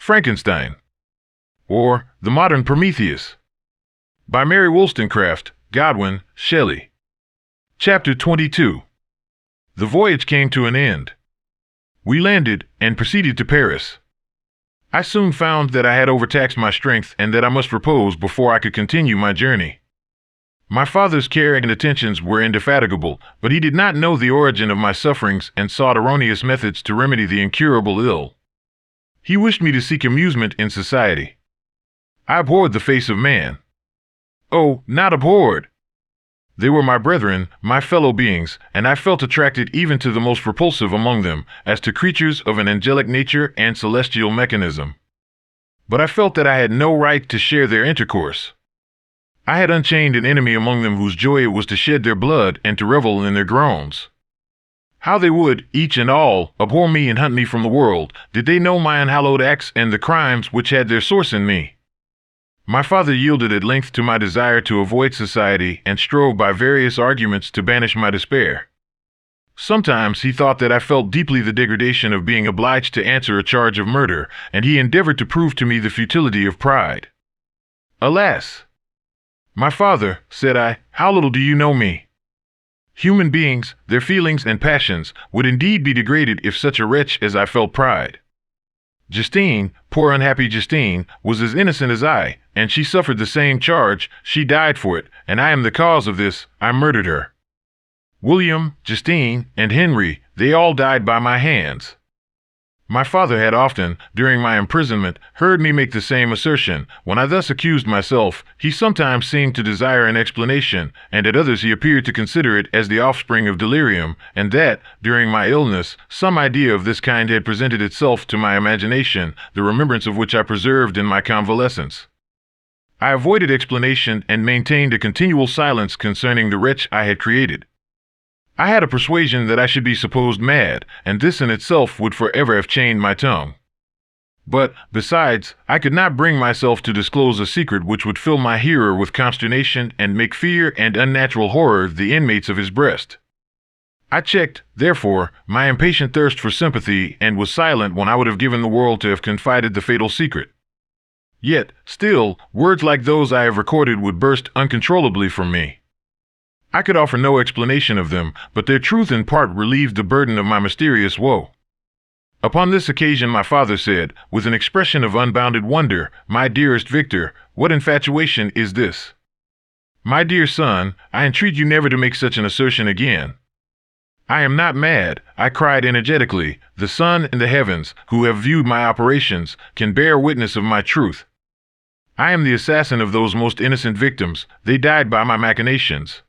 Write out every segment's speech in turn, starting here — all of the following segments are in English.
Frankenstein, or The Modern Prometheus, by Mary Wollstonecraft, Godwin, Shelley. Chapter 22. The voyage came to an end. We landed and proceeded to Paris. I soon found that I had overtaxed my strength and that I must repose before I could continue my journey. My father's care and attentions were indefatigable, but he did not know the origin of my sufferings and sought erroneous methods to remedy the incurable ill. He wished me to seek amusement in society. I abhorred the face of man. Oh, not abhorred! They were my brethren, my fellow beings, and I felt attracted even to the most repulsive among them, as to creatures of an angelic nature and celestial mechanism. But I felt that I had no right to share their intercourse. I had unchained an enemy among them whose joy it was to shed their blood and to revel in their groans. How they would, each and all, abhor me and hunt me from the world, did they know my unhallowed acts and the crimes which had their source in me. My father yielded at length to my desire to avoid society and strove by various arguments to banish my despair. Sometimes he thought that I felt deeply the degradation of being obliged to answer a charge of murder, and he endeavored to prove to me the futility of pride. Alas! My father, said I, how little do you know me? Human beings, their feelings and passions, would indeed be degraded if such a wretch as I felt pride. Justine, poor unhappy Justine, was as innocent as I, and she suffered the same charge. She died for it, and I am the cause of this. I murdered her. William, Justine, and Henry, they all died by my hands. My father had often, during my imprisonment, heard me make the same assertion. When I thus accused myself, he sometimes seemed to desire an explanation, and at others he appeared to consider it as the offspring of delirium, and that, during my illness, some idea of this kind had presented itself to my imagination, the remembrance of which I preserved in my convalescence. I avoided explanation and maintained a continual silence concerning the wretch I had created. I had a persuasion that I should be supposed mad, and this in itself would forever have chained my tongue. But, besides, I could not bring myself to disclose a secret which would fill my hearer with consternation and make fear and unnatural horror the inmates of his breast. I checked, therefore, my impatient thirst for sympathy and was silent when I would have given the world to have confided the fatal secret. Yet, still, words like those I have recorded would burst uncontrollably from me. I could offer no explanation of them, but their truth in part relieved the burden of my mysterious woe. Upon this occasion my father said, with an expression of unbounded wonder, "My dearest Victor, what infatuation is this? My dear son, I entreat you never to make such an assertion again." "I am not mad," I cried energetically. "The sun and the heavens, who have viewed my operations, can bear witness of my truth. I am the assassin of those most innocent victims. They died by my machinations.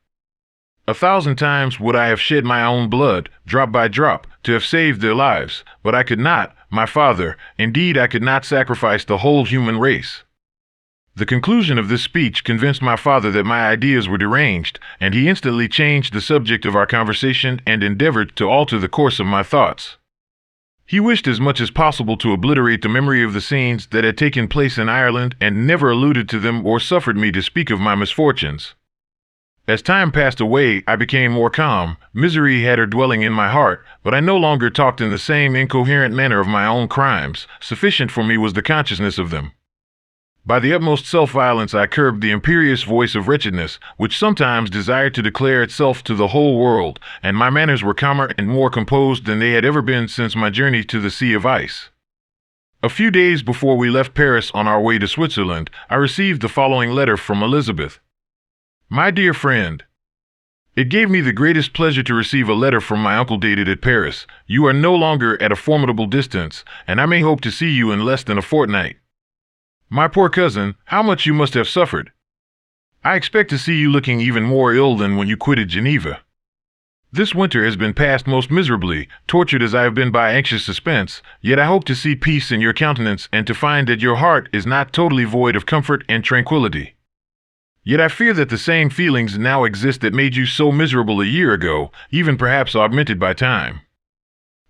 1,000 times would I have shed my own blood, drop by drop, to have saved their lives, but I could not, my father, indeed I could not sacrifice the whole human race." The conclusion of this speech convinced my father that my ideas were deranged, and he instantly changed the subject of our conversation and endeavored to alter the course of my thoughts. He wished as much as possible to obliterate the memory of the scenes that had taken place in Ireland and never alluded to them or suffered me to speak of my misfortunes. As time passed away, I became more calm. Misery had her dwelling in my heart, but I no longer talked in the same incoherent manner of my own crimes. Sufficient for me was the consciousness of them. By the utmost self-violence I curbed the imperious voice of wretchedness, which sometimes desired to declare itself to the whole world, and my manners were calmer and more composed than they had ever been since my journey to the Sea of Ice. A few days before we left Paris on our way to Switzerland, I received the following letter from Elizabeth. My dear friend, it gave me the greatest pleasure to receive a letter from my uncle dated at Paris. You are no longer at a formidable distance, and I may hope to see you in less than a fortnight. My poor cousin, how much you must have suffered. I expect to see you looking even more ill than when you quitted Geneva. This winter has been passed most miserably, tortured as I have been by anxious suspense, yet I hope to see peace in your countenance and to find that your heart is not totally void of comfort and tranquility. Yet I fear that the same feelings now exist that made you so miserable a year ago, even perhaps augmented by time.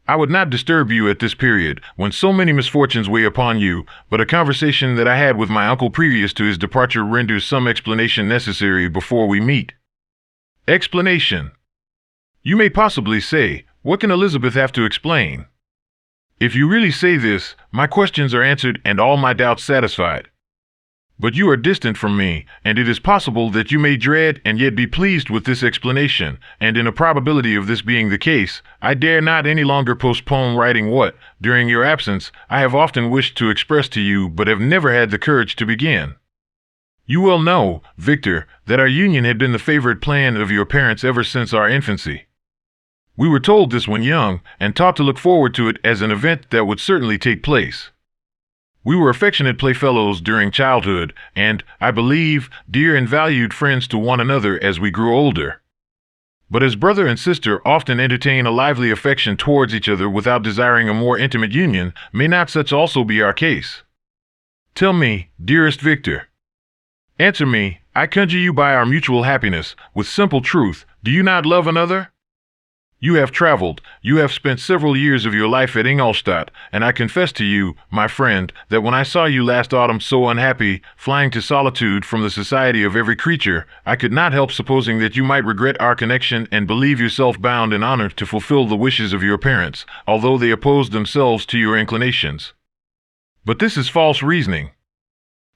I would not disturb you at this period, when so many misfortunes weigh upon you, but a conversation that I had with my uncle previous to his departure renders some explanation necessary before we meet. Explanation. You may possibly say, what can Elizabeth have to explain? If you really say this, my questions are answered and all my doubts satisfied. But you are distant from me, and it is possible that you may dread and yet be pleased with this explanation, and in a probability of this being the case, I dare not any longer postpone writing what, during your absence, I have often wished to express to you but have never had the courage to begin. You well know, Victor, that our union had been the favorite plan of your parents ever since our infancy. We were told this when young, and taught to look forward to it as an event that would certainly take place. We were affectionate playfellows during childhood, and, I believe, dear and valued friends to one another as we grew older. But as brother and sister often entertain a lively affection towards each other without desiring a more intimate union, may not such also be our case? Tell me, dearest Victor. Answer me, I conjure you by our mutual happiness, with simple truth, do you not love another? You have traveled, you have spent several years of your life at Ingolstadt, and I confess to you, my friend, that when I saw you last autumn so unhappy, flying to solitude from the society of every creature, I could not help supposing that you might regret our connection and believe yourself bound in honor to fulfill the wishes of your parents, although they opposed themselves to your inclinations. But this is false reasoning.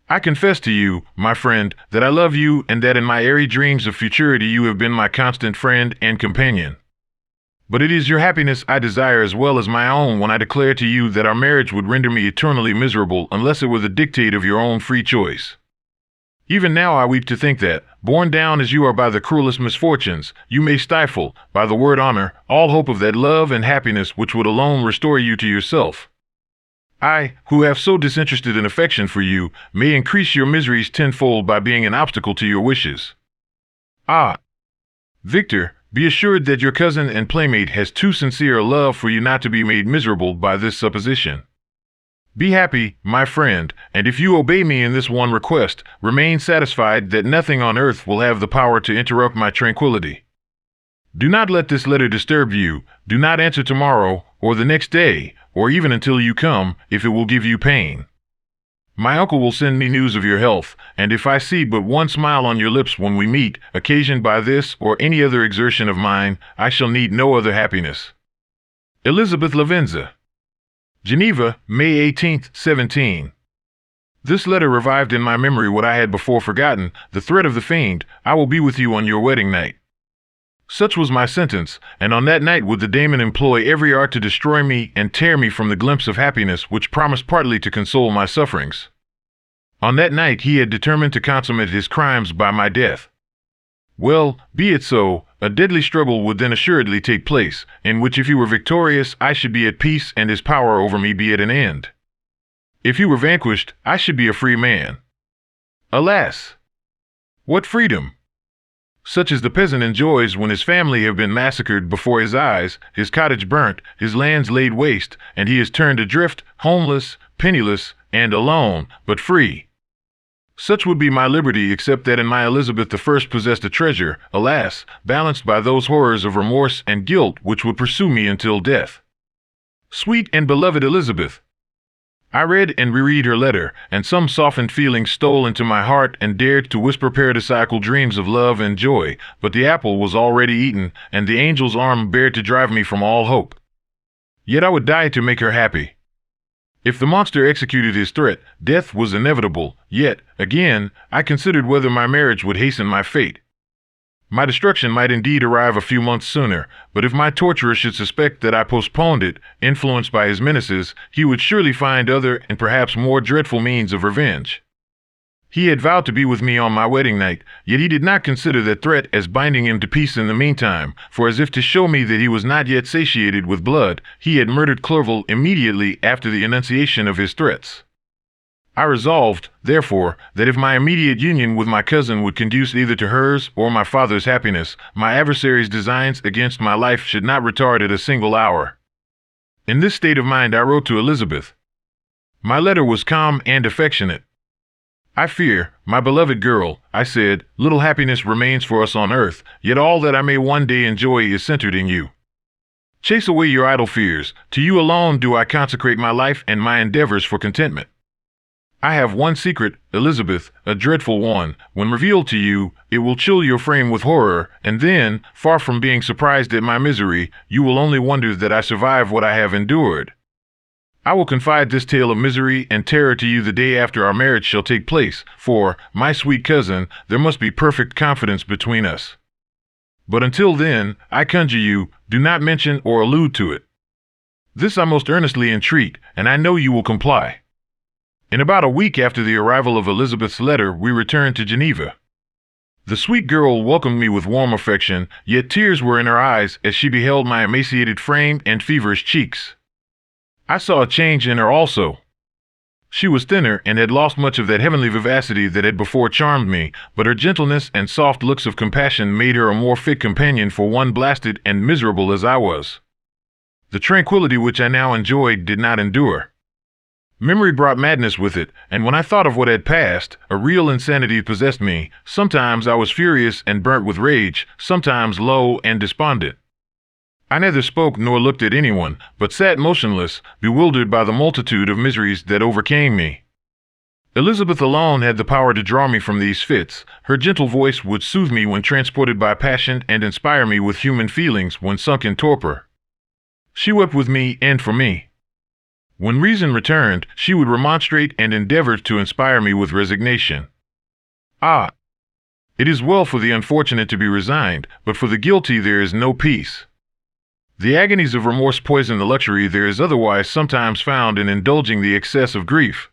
I confess to you, my friend, that I love you and that in my airy dreams of futurity you have been my constant friend and companion. But it is your happiness I desire as well as my own when I declare to you that our marriage would render me eternally miserable unless it were the dictate of your own free choice. Even now I weep to think that, borne down as you are by the cruelest misfortunes, you may stifle, by the word honor, all hope of that love and happiness which would alone restore you to yourself. I, who have so disinterested an affection for you, may increase your miseries tenfold by being an obstacle to your wishes. Ah! Victor, be assured that your cousin and playmate has too sincere a love for you not to be made miserable by this supposition. Be happy, my friend, and if you obey me in this one request, remain satisfied that nothing on earth will have the power to interrupt my tranquility. Do not let this letter disturb you, do not answer tomorrow, or the next day, or even until you come, if it will give you pain. My uncle will send me news of your health, and if I see but one smile on your lips when we meet, occasioned by this or any other exertion of mine, I shall need no other happiness. Elizabeth Lavenza. Geneva, May 18th, 17. This letter revived in my memory what I had before forgotten, the threat of the fiend, I will be with you on your wedding night. Such was my sentence, and on that night would the daemon employ every art to destroy me and tear me from the glimpse of happiness which promised partly to console my sufferings. On that night he had determined to consummate his crimes by my death. Well, be it so, a deadly struggle would then assuredly take place, in which if he were victorious I should be at peace and his power over me be at an end. If he were vanquished, I should be a free man. Alas! What freedom! Such as the peasant enjoys when his family have been massacred before his eyes, his cottage burnt, his lands laid waste, and he is turned adrift, homeless, penniless, and alone, but free. Such would be my liberty except that in my Elizabeth I possessed a treasure, alas, balanced by those horrors of remorse and guilt which would pursue me until death. Sweet and beloved Elizabeth! I read and reread her letter, and some softened feeling stole into my heart and dared to whisper paradisiacal dreams of love and joy, but the apple was already eaten, and the angel's arm bared to drive me from all hope. Yet I would die to make her happy. If the monster executed his threat, death was inevitable, yet, again, I considered whether my marriage would hasten my fate. My destruction might indeed arrive a few months sooner, but if my torturer should suspect that I postponed it, influenced by his menaces, he would surely find other and perhaps more dreadful means of revenge. He had vowed to be with me on my wedding night, yet he did not consider that threat as binding him to peace in the meantime, for as if to show me that he was not yet satiated with blood, he had murdered Clerval immediately after the enunciation of his threats. I resolved, therefore, that if my immediate union with my cousin would conduce either to hers or my father's happiness, my adversary's designs against my life should not retard it a single hour. In this state of mind I wrote to Elizabeth. My letter was calm and affectionate. I fear, my beloved girl, I said, little happiness remains for us on earth, yet all that I may one day enjoy is centered in you. Chase away your idle fears, to you alone do I consecrate my life and my endeavors for contentment. I have one secret, Elizabeth, a dreadful one. When revealed to you, it will chill your frame with horror, and then, far from being surprised at my misery, you will only wonder that I survive what I have endured. I will confide this tale of misery and terror to you the day after our marriage shall take place, for, my sweet cousin, there must be perfect confidence between us. But until then, I conjure you, do not mention or allude to it. This I most earnestly entreat, and I know you will comply. In about a week after the arrival of Elizabeth's letter, we returned to Geneva. The sweet girl welcomed me with warm affection, yet tears were in her eyes as she beheld my emaciated frame and feverish cheeks. I saw a change in her also. She was thinner and had lost much of that heavenly vivacity that had before charmed me, but her gentleness and soft looks of compassion made her a more fit companion for one blasted and miserable as I was. The tranquility which I now enjoyed did not endure. Memory brought madness with it, and when I thought of what had passed, a real insanity possessed me. Sometimes I was furious and burnt with rage, sometimes low and despondent. I neither spoke nor looked at anyone, but sat motionless, bewildered by the multitude of miseries that overcame me. Elizabeth alone had the power to draw me from these fits. Her gentle voice would soothe me when transported by passion and inspire me with human feelings when sunk in torpor. She wept with me and for me. When reason returned, she would remonstrate and endeavor to inspire me with resignation. Ah! It is well for the unfortunate to be resigned, but for the guilty there is no peace. The agonies of remorse poison the luxury there is otherwise sometimes found in indulging the excess of grief.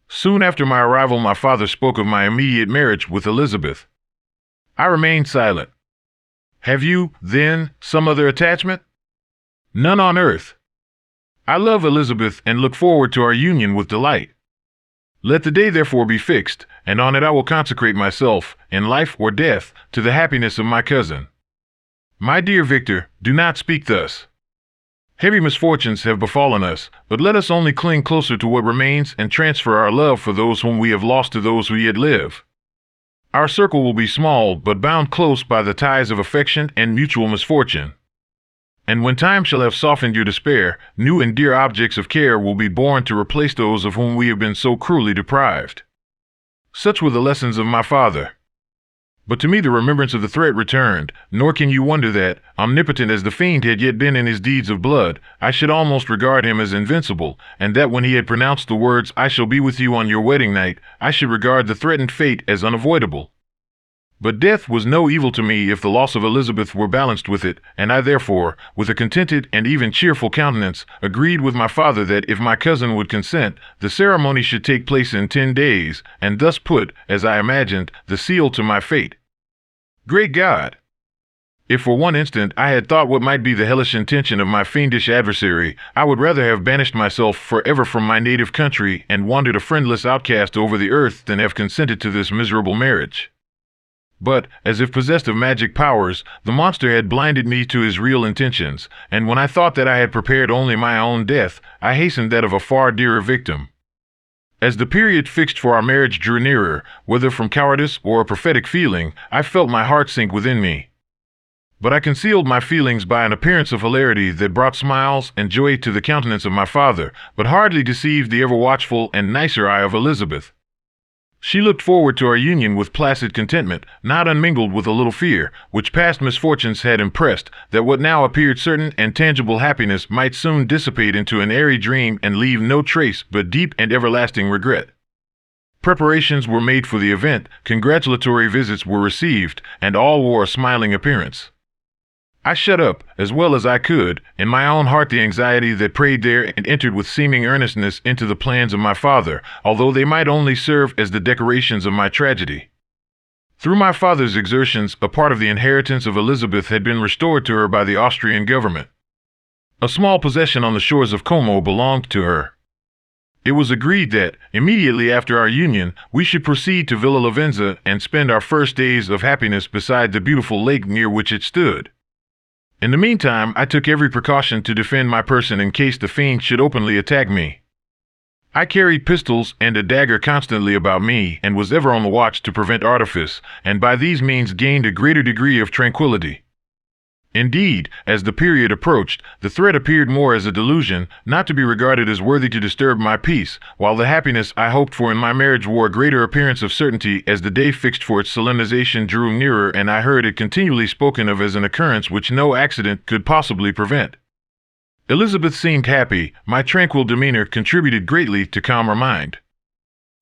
Soon after my arrival, my father spoke of my immediate marriage with Elizabeth. I remained silent. Have you, then, some other attachment? None on earth. I love Elizabeth and look forward to our union with delight. Let the day therefore be fixed, and on it I will consecrate myself, in life or death, to the happiness of my cousin. My dear Victor, do not speak thus. Heavy misfortunes have befallen us, but let us only cling closer to what remains and transfer our love for those whom we have lost to those who yet live. Our circle will be small, but bound close by the ties of affection and mutual misfortune. And when time shall have softened your despair, new and dear objects of care will be born to replace those of whom we have been so cruelly deprived. Such were the lessons of my father. But to me the remembrance of the threat returned, nor can you wonder that, omnipotent as the fiend had yet been in his deeds of blood, I should almost regard him as invincible, and that when he had pronounced the words, "I shall be with you on your wedding night," I should regard the threatened fate as unavoidable. But death was no evil to me if the loss of Elizabeth were balanced with it, and I therefore, with a contented and even cheerful countenance, agreed with my father that if my cousin would consent, the ceremony should take place in 10 days, and thus put, as I imagined, the seal to my fate. Great God! If for one instant I had thought what might be the hellish intention of my fiendish adversary, I would rather have banished myself forever from my native country and wandered a friendless outcast over the earth than have consented to this miserable marriage. But, as if possessed of magic powers, the monster had blinded me to his real intentions, and when I thought that I had prepared only my own death, I hastened that of a far dearer victim. As the period fixed for our marriage drew nearer, whether from cowardice or a prophetic feeling, I felt my heart sink within me. But I concealed my feelings by an appearance of hilarity that brought smiles and joy to the countenance of my father, but hardly deceived the ever-watchful and nicer eye of Elizabeth. She looked forward to our union with placid contentment, not unmingled with a little fear, which past misfortunes had impressed, that what now appeared certain and tangible happiness might soon dissipate into an airy dream and leave no trace but deep and everlasting regret. Preparations were made for the event, congratulatory visits were received, and all wore a smiling appearance. I shut up, as well as I could, in my own heart the anxiety that preyed there and entered with seeming earnestness into the plans of my father, although they might only serve as the decorations of my tragedy. Through my father's exertions, a part of the inheritance of Elizabeth had been restored to her by the Austrian government. A small possession on the shores of Como belonged to her. It was agreed that, immediately after our union, we should proceed to Villa Lavenza and spend our first days of happiness beside the beautiful lake near which it stood. In the meantime, I took every precaution to defend my person in case the fiend should openly attack me. I carried pistols and a dagger constantly about me and was ever on the watch to prevent artifice, and by these means gained a greater degree of tranquility. Indeed, as the period approached, the threat appeared more as a delusion, not to be regarded as worthy to disturb my peace, while the happiness I hoped for in my marriage wore a greater appearance of certainty as the day fixed for its solemnization drew nearer and I heard it continually spoken of as an occurrence which no accident could possibly prevent. Elizabeth seemed happy. My tranquil demeanor contributed greatly to calm her mind.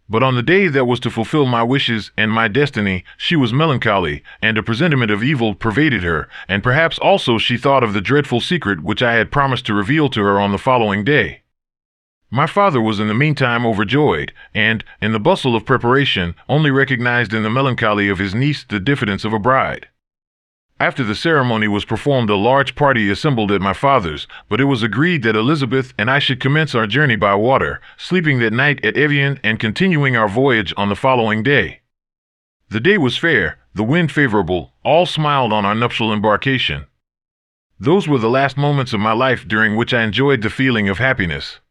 But on the day that was to fulfill my wishes and my destiny, she was melancholy, and a presentiment of evil pervaded her, and perhaps also she thought of the dreadful secret which I had promised to reveal to her on the following day. My father was in the meantime overjoyed, and, in the bustle of preparation, only recognized in the melancholy of his niece the diffidence of a bride. After the ceremony was performed, a large party assembled at my father's, but it was agreed that Elizabeth and I should commence our journey by water, sleeping that night at Evian and continuing our voyage on the following day. The day was fair, the wind favorable, all smiled on our nuptial embarkation. Those were the last moments of my life during which I enjoyed the feeling of happiness.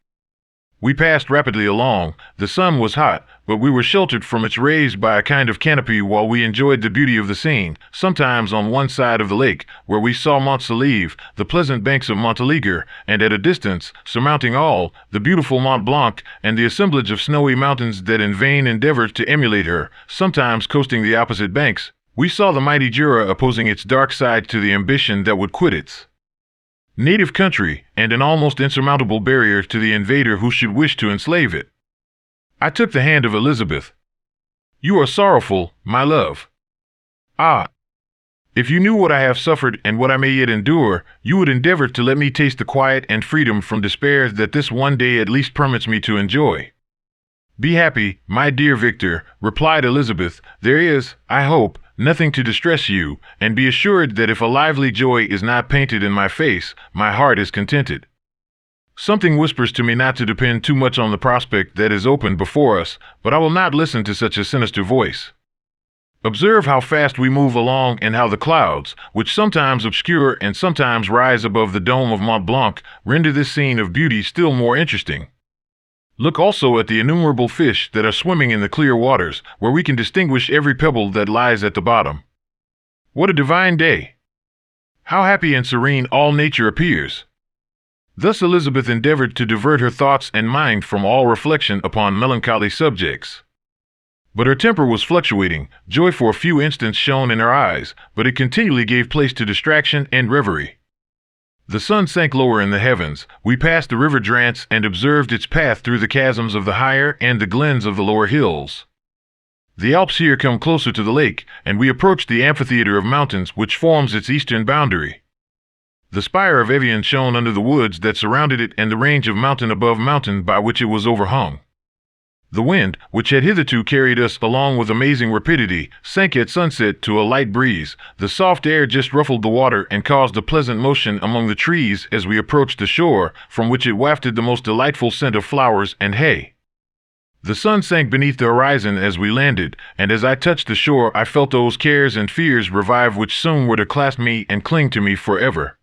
We passed rapidly along. The sun was hot, but we were sheltered from its rays by a kind of canopy while we enjoyed the beauty of the scene, sometimes on one side of the lake, where we saw Mont Saleve, the pleasant banks of Montélimar, and at a distance, surmounting all, the beautiful Mont Blanc, and the assemblage of snowy mountains that in vain endeavored to emulate her, sometimes coasting the opposite banks. We saw the mighty Jura opposing its dark side to the ambition that would quit its native country, and an almost insurmountable barrier to the invader who should wish to enslave it. I took the hand of Elizabeth. "You are sorrowful, my love. Ah! If you knew what I have suffered and what I may yet endure, you would endeavor to let me taste the quiet and freedom from despair that this one day at least permits me to enjoy." "Be happy, my dear Victor," replied Elizabeth. "There is, I hope, nothing to distress you, and be assured that if a lively joy is not painted in my face, my heart is contented. Something whispers to me not to depend too much on the prospect that is open before us, but I will not listen to such a sinister voice. Observe how fast we move along, and how the clouds, which sometimes obscure and sometimes rise above the dome of Mont Blanc, render this scene of beauty still more interesting. Look also at the innumerable fish that are swimming in the clear waters, where we can distinguish every pebble that lies at the bottom. What a divine day! How happy and serene all nature appears!" Thus Elizabeth endeavored to divert her thoughts and mind from all reflection upon melancholy subjects. But her temper was fluctuating. Joy for a few instants shone in her eyes, but it continually gave place to distraction and reverie. The sun sank lower in the heavens. We passed the river Drance and observed its path through the chasms of the higher and the glens of the lower hills. The Alps here come closer to the lake, and we approached the amphitheater of mountains which forms its eastern boundary. The spire of Evian shone under the woods that surrounded it and the range of mountain above mountain by which it was overhung. The wind, which had hitherto carried us along with amazing rapidity, sank at sunset to a light breeze. The soft air just ruffled the water and caused a pleasant motion among the trees as we approached the shore, from which it wafted the most delightful scent of flowers and hay. The sun sank beneath the horizon as we landed, and as I touched the shore I felt those cares and fears revive which soon were to clasp me and cling to me forever.